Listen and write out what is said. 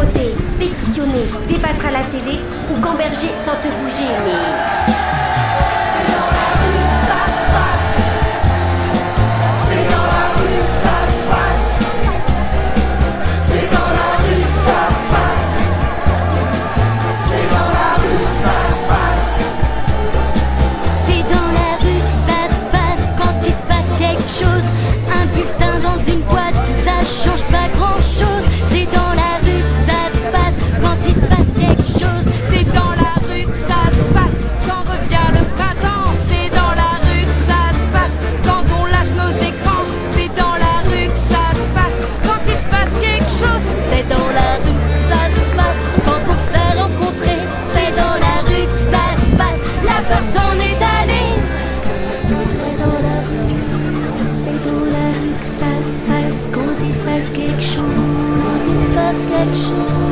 voter, pétitionner, débattre à la télé ou gamberger sans te bouger, mais... C'est dans la rue que ça se passe. C'est dans la rue que ça se passe. C'est dans la rue que ça se passe. C'est dans la rue que ça se passe. C'est dans la rue que ça se passe quand il se passe quelque chose. Un bulletin dans une boîte, ça change pas grand chose. C'est dans la rue que ça se passe quand il se passe quelque chose. C'est dans la rue que ça se passe quand revient le printemps. C'est dans la rue que ça se passe quand on lâche nos écrans. C'est dans la rue que ça se passe quand il se passe quelque chose. C'est dans la rue que ça se passe quand on s'est rencontrés. C'est dans la rue que ça se passe, la personne est allée. C'est dans la rue que ça se passe quand il se passe quelque chose. Quand il se passe quelque chose.